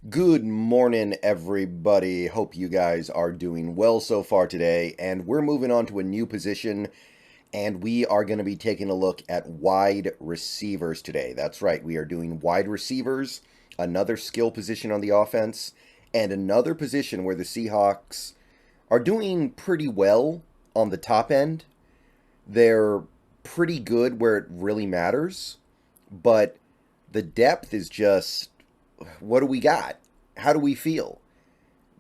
Good morning, everybody. Hope you guys are doing well so far today. And we're moving on to a new position, and we are going to be taking a look at wide receivers today. That's right, we are doing wide receivers, another skill position on the offense, and another position where the Seahawks are doing pretty well on the top end. They're pretty good where it really matters, but the depth is just what do we got? How do we feel?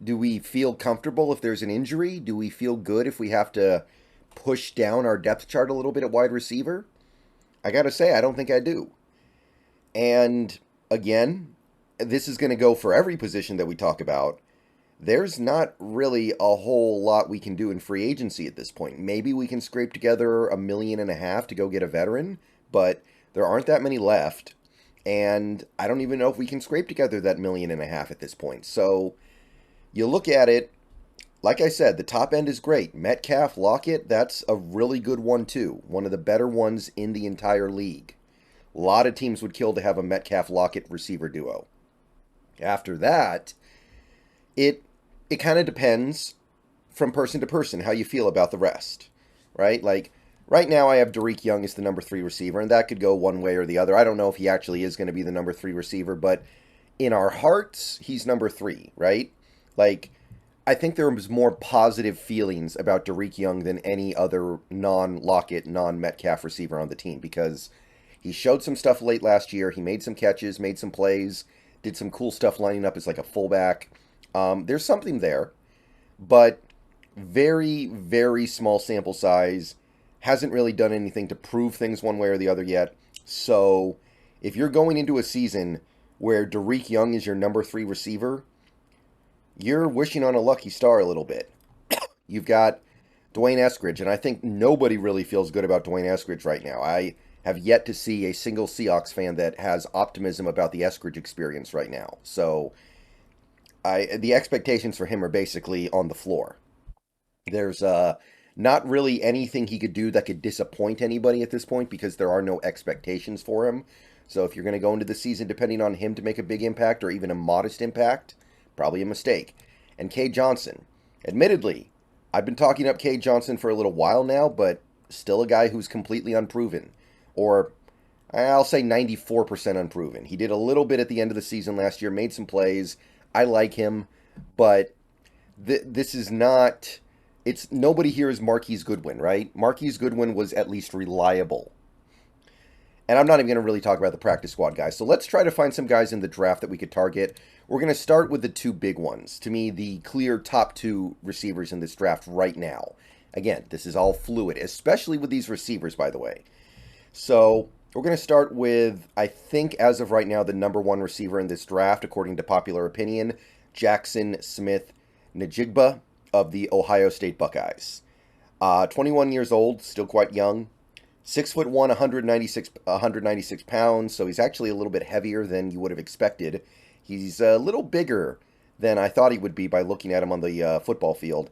Do we feel comfortable if there's an injury? Do we feel good if we have to push down our depth chart a little bit at wide receiver? I got to say, I don't think I do. And again, this is going to go for every position that we talk about. There's not really a whole lot we can do in free agency at this point. Maybe we can scrape together $1.5 million to go get a veteran, but there aren't that many left. And I don't even know if we can scrape together that $1.5 million at this point. So you look at it, like I said, the top end is great. Metcalf, Lockett, that's a really good one too. One of the better ones in the entire league. A lot of teams would kill to have a Metcalf-Lockett receiver duo. After that, it kind of depends from person to person how you feel about the rest, right? Like right now I have Derek Young as the number 3 receiver, and that could go one way or the other. I don't know if he actually is going to be the number 3 receiver, but in our hearts, he's number 3, right? Like I think there was more positive feelings about Derek Young than any other non-Lockett, non-Metcalf receiver on the team because he showed some stuff late last year. He made some catches, made some plays, did some cool stuff lining up as like a fullback. There's something there, but very, very small sample size. Hasn't really done anything to prove things one way or the other yet. So if you're going into a season where Derek Young is your number 3 receiver, you're wishing on a lucky star a little bit. You've got Dwayne Eskridge, and I think nobody really feels good about Dwayne Eskridge right now. I have yet to see a single Seahawks fan that has optimism about the Eskridge experience right now. So the expectations for him are basically on the floor. There's not really anything he could do that could disappoint anybody at this point because there are no expectations for him. So if you're going to go into the season depending on him to make a big impact or even a modest impact, probably a mistake. And K. Johnson, admittedly, I've been talking up K. Johnson for a little while now, but still a guy who's completely unproven. Or I'll say 94% unproven. He did a little bit at the end of the season last year, made some plays. I like him, but this is not... It's nobody here is Marquise Goodwin, right? Marquise Goodwin was at least reliable. And I'm not even going to really talk about the practice squad guys. So let's try to find some guys in the draft that we could target. We're going to start with the 2 big ones. To me, the clear top 2 receivers in this draft right now. Again, this is all fluid, especially with these receivers, by the way. So we're going to start with, I think, as of right now, the number 1 receiver in this draft, according to popular opinion, Jackson Smith-Njigba of the Ohio State Buckeyes. 21 years old, still quite young. 6'1", 196 pounds, so he's actually a little bit heavier than you would have expected. He's a little bigger than I thought he would be by looking at him on the football field.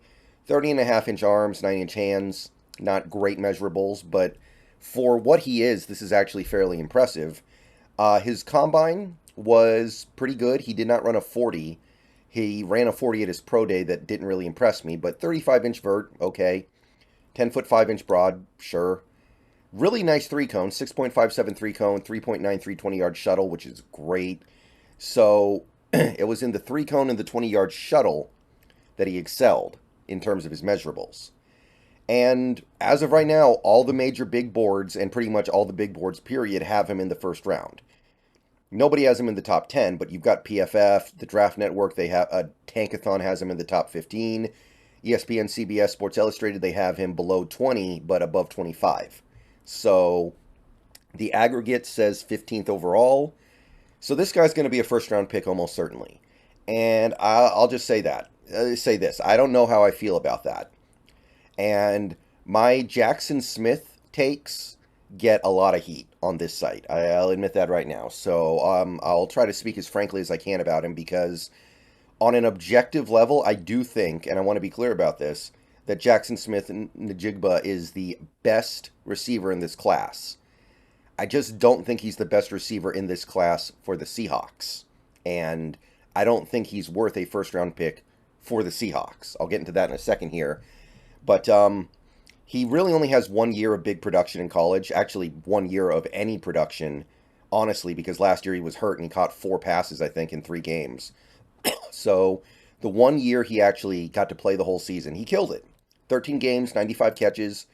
30.5-inch arms, 9-inch hands. Not great measurables, but for what he is, this is actually fairly impressive. His combine was pretty good. He did not run a 40. He ran a 40 at his pro day that didn't really impress me, but 35-inch vert, okay. 10-foot 5-inch broad, sure. Really nice 3-cone, 6.57 3-cone, 3.93 20-yard shuttle, which is great. So it was in the 3-cone and the 20-yard shuttle that he excelled in terms of his measurables. And as of right now, all the major big boards, and pretty much all the big boards, period, have him in the first round. Nobody has him in the top 10, but you've got PFF, the Draft Network, they have Tankathon has him in the top 15. ESPN, CBS, Sports Illustrated, they have him below 20, but above 25. So the aggregate says 15th overall. So this guy's going to be a first-round pick almost certainly. And I'll just say that. Say this. I don't know how I feel about that. And my Jackson Smith takes get a lot of heat on this site. I'll admit that right now. So I'll try to speak as frankly as I can about him because on an objective level, I do think, and I want to be clear about this, that Jackson Smith-Njigba is the best receiver in this class. I just don't think he's the best receiver in this class for the Seahawks. And I don't think he's worth a first-round pick for the Seahawks. I'll get into that in a second here. But he really only has 1 year of big production in college. Actually, 1 year of any production, honestly, because last year he was hurt and he caught 4 passes, I think, in 3 games. So the 1 year he actually got to play the whole season, he killed it. 13 games, 95 catches,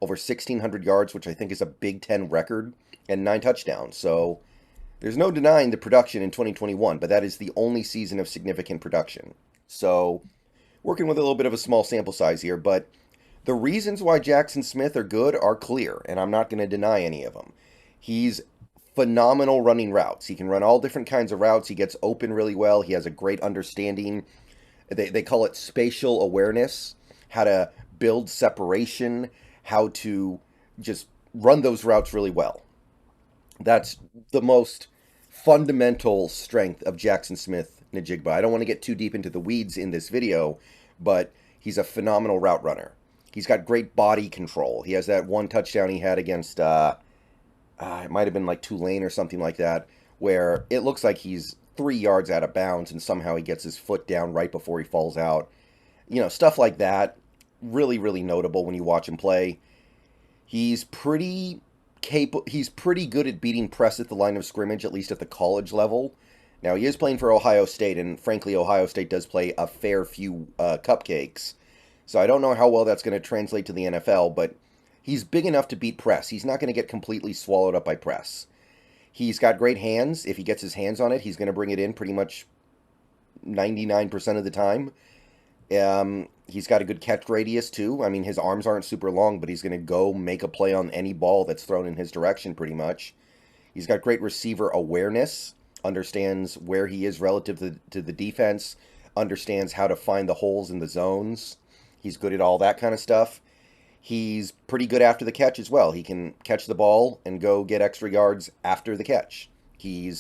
over 1,600 yards, which I think is a Big Ten record, and 9 touchdowns. So there's no denying the production in 2021, but that is the only season of significant production. So working with a little bit of a small sample size here, but the reasons why Jackson Smith are good are clear, and I'm not going to deny any of them. He's phenomenal running routes. He can run all different kinds of routes. He gets open really well. He has a great understanding. They call it spatial awareness, how to build separation, how to just run those routes really well. That's the most fundamental strength of Jackson Smith-Njigba. I don't want to get too deep into the weeds in this video, but he's a phenomenal route runner. He's got great body control. He has that 1 touchdown he had against, it might have been like Tulane or something like that, where it looks like he's 3 yards out of bounds and somehow he gets his foot down right before he falls out. You know, stuff like that. Really, really notable when you watch him play. He's pretty good at beating press at the line of scrimmage, at least at the college level. Now, he is playing for Ohio State, and frankly, Ohio State does play a fair few cupcakes. So I don't know how well that's going to translate to the NFL, but he's big enough to beat press. He's not going to get completely swallowed up by press. He's got great hands. If he gets his hands on it, he's going to bring it in pretty much 99% of the time. He's got a good catch radius, too. I mean, his arms aren't super long, but he's going to go make a play on any ball that's thrown in his direction, pretty much. He's got great receiver awareness, understands where he is relative to the defense, understands how to find the holes in the zones. He's good at all that kind of stuff. He's pretty good after the catch as well. He can catch the ball and go get extra yards after the catch. He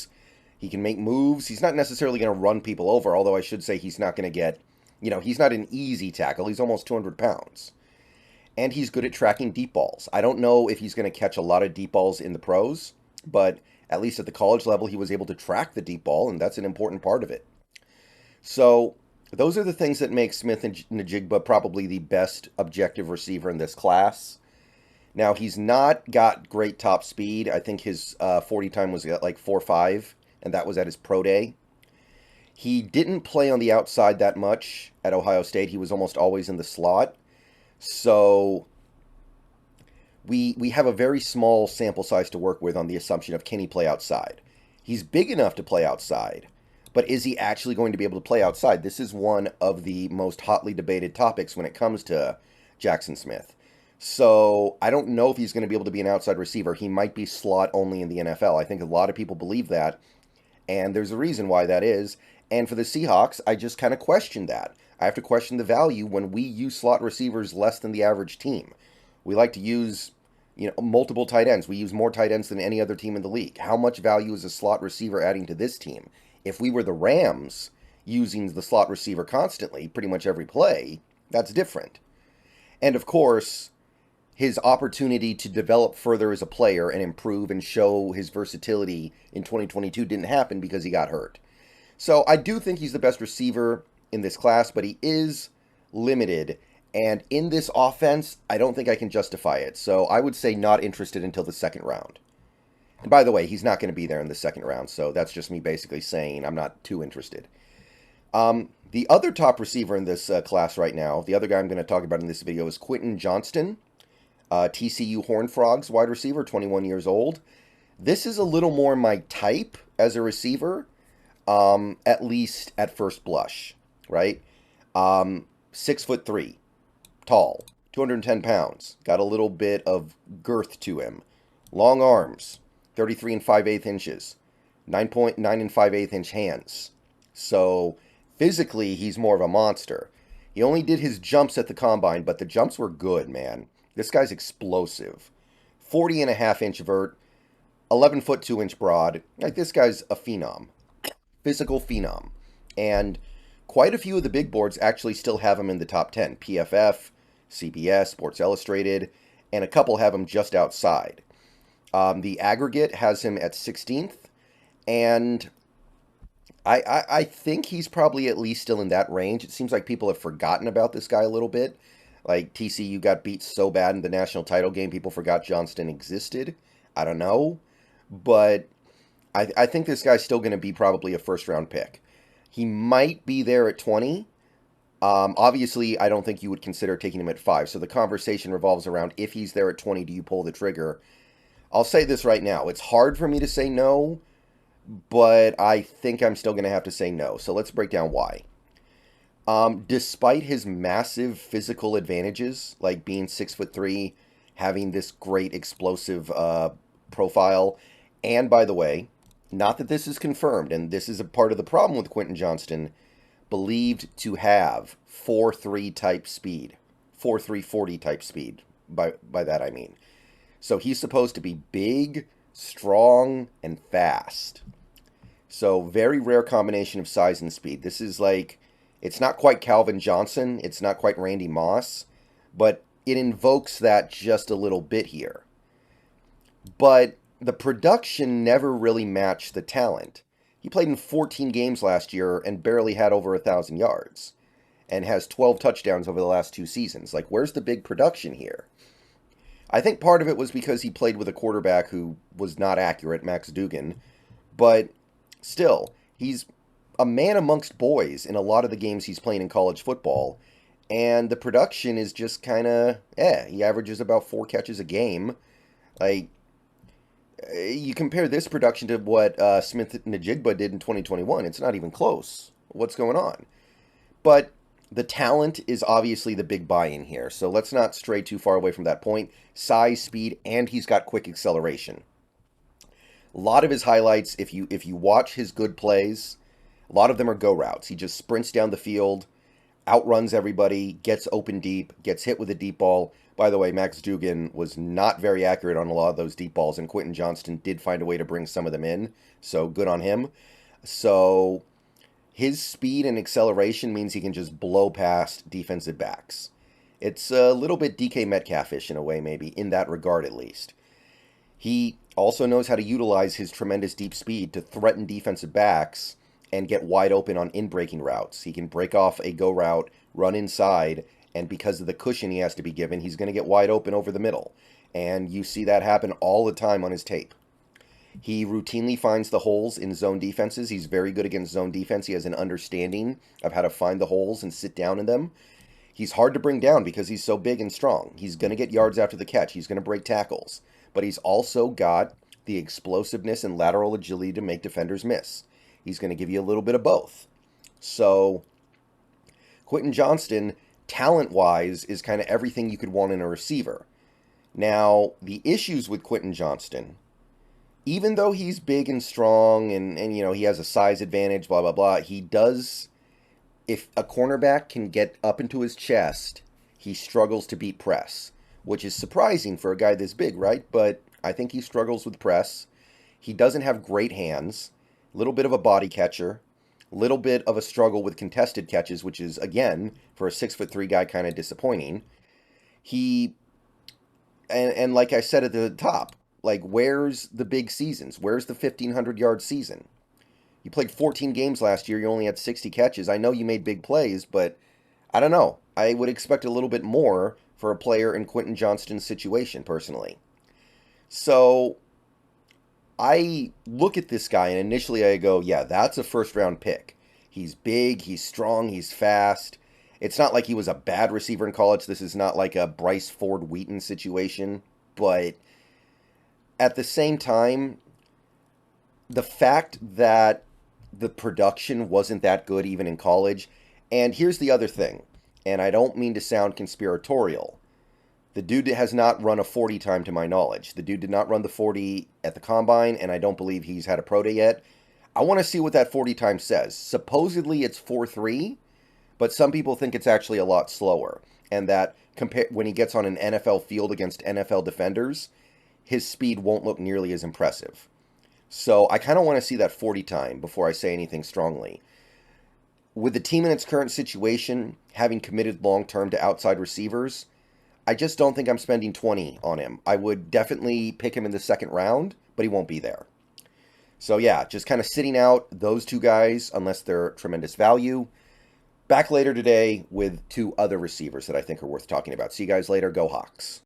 can make moves. He's not necessarily going to run people over, although I should say he's not going to get, he's not an easy tackle. He's almost 200 pounds. And he's good at tracking deep balls. I don't know if he's going to catch a lot of deep balls in the pros, but at least at the college level, he was able to track the deep ball, and that's an important part of it. So those are the things that make Smith-Njigba probably the best objective receiver in this class. Now, he's not got great top speed. I think his 40 time was at like 4.5, and that was at his pro day. He didn't play on the outside that much at Ohio State. He was almost always in the slot. So we have a very small sample size to work with on the assumption of, can he play outside? He's big enough to play outside, but is he actually going to be able to play outside? This is one of the most hotly debated topics when it comes to Jackson Smith. So I don't know if he's going to be able to be an outside receiver. He might be slot only in the NFL. I think a lot of people believe that, and there's a reason why that is. And for the Seahawks, I just kind of question that. I have to question the value when we use slot receivers less than the average team. We like to use, multiple tight ends. We use more tight ends than any other team in the league. How much value is a slot receiver adding to this team? If we were the Rams using the slot receiver constantly, pretty much every play, that's different. And of course, his opportunity to develop further as a player and improve and show his versatility in 2022 didn't happen because he got hurt. So I do think he's the best receiver in this class, but he is limited. And in this offense, I don't think I can justify it. So I would say not interested until the second round. And by the way, he's not going to be there in the second round, so that's just me basically saying I'm not too interested. The other top receiver in this class right now, the other guy I'm going to talk about in this video is Quentin Johnston, TCU Horned Frogs wide receiver, 21 years old. This is a little more my type as a receiver, at least at first blush, right? 6'3", tall, 210 pounds, got a little bit of girth to him, long arms, 33 5/8 inches, 9.9 5/8 inch hands. So physically, he's more of a monster. He only did his jumps at the combine, but the jumps were good, man. This guy's explosive. 40.5 inch vert, 11 foot 2 inch broad. Like, this guy's a phenom, physical phenom. And quite a few of the big boards actually still have him in the top 10. PFF, CBS, Sports Illustrated, and a couple have him just outside. The aggregate has him at 16th, and I think he's probably at least still in that range. It seems like people have forgotten about this guy a little bit. Like TCU got beat so bad in the national title game, people forgot Johnston existed. I don't know. But I think this guy's still going to be probably a first round pick. He might be there at 20. Obviously, I don't think you would consider taking him at 5. So the conversation revolves around if he's there at 20, do you pull the trigger? I'll say this right now. It's hard for me to say no, but I think I'm still going to have to say no. So let's break down why. Despite his massive physical advantages, like being 6'3", having this great explosive profile, and by the way, not that this is confirmed, and this is a part of the problem with Quentin Johnston, believed to have 4.3 type speed, 4.340 type speed. By that I mean. So he's supposed to be big, strong, and fast. So very rare combination of size and speed. This is like, it's not quite Calvin Johnson, it's not quite Randy Moss, but it invokes that just a little bit here. But the production never really matched the talent. He played in 14 games last year and barely had over 1,000 yards, and has 12 touchdowns over the last 2 seasons. Like, where's the big production here? I think part of it was because he played with a quarterback who was not accurate, Max Duggan, but still, he's a man amongst boys in a lot of the games he's playing in college football, and the production is just kind of, he averages about 4 catches a game. Like, you compare this production to what Smith-Njigba did in 2021, it's not even close. What's going on? But the talent is obviously the big buy-in here, so let's not stray too far away from that point. Size, speed, and he's got quick acceleration. A lot of his highlights, if you watch his good plays, a lot of them are go routes. He just sprints down the field, outruns everybody, gets open deep, gets hit with a deep ball. By the way, Max Duggan was not very accurate on a lot of those deep balls, and Quentin Johnston did find a way to bring some of them in, so good on him. So his speed and acceleration means he can just blow past defensive backs. It's a little bit DK Metcalf-ish in a way, maybe, in that regard at least. He also knows how to utilize his tremendous deep speed to threaten defensive backs and get wide open on in-breaking routes. He can break off a go route, run inside, and because of the cushion he has to be given, he's going to get wide open over the middle. And you see that happen all the time on his tape. He routinely finds the holes in zone defenses. He's very good against zone defense. He has an understanding of how to find the holes and sit down in them. He's hard to bring down because he's so big and strong. He's going to get yards after the catch. He's going to break tackles. But he's also got the explosiveness and lateral agility to make defenders miss. He's going to give you a little bit of both. So Quentin Johnston, talent-wise, is kind of everything you could want in a receiver. Now, the issues with Quentin Johnston, even though he's big and strong and you know, he has a size advantage, blah, blah, blah, he does, if a cornerback can get up into his chest, he struggles to beat press, which is surprising for a guy this big, right? But I think he struggles with press. He doesn't have great hands, a little bit of a body catcher, a little bit of a struggle with contested catches, which is, again, for a 6'3" guy, kind of disappointing. And like I said at the top, like, where's the big seasons? Where's the 1,500-yard season? You played 14 games last year. You only had 60 catches. I know you made big plays, but I don't know. I would expect a little bit more for a player in Quentin Johnston's situation, personally. So I look at this guy, and initially I go, yeah, that's a first-round pick. He's big, he's strong, he's fast. It's not like he was a bad receiver in college. This is not like a Bryce Ford Wheaton situation, but at the same time, the fact that the production wasn't that good even in college, and here's the other thing, and I don't mean to sound conspiratorial. The dude has not run a 40 time to my knowledge. The dude did not run the 40 at the combine, and I don't believe he's had a pro day yet. I want to see what that 40 time says. Supposedly it's 4.3, but some people think it's actually a lot slower, and that when he gets on an NFL field against NFL defenders, his speed won't look nearly as impressive. So I kind of want to see that 40 time before I say anything strongly. With the team in its current situation, having committed long-term to outside receivers, I just don't think I'm spending 20 on him. I would definitely pick him in the second round, but he won't be there. So yeah, just kind of sitting out those two guys unless they're tremendous value. Back later today with two other receivers that I think are worth talking about. See you guys later. Go Hawks.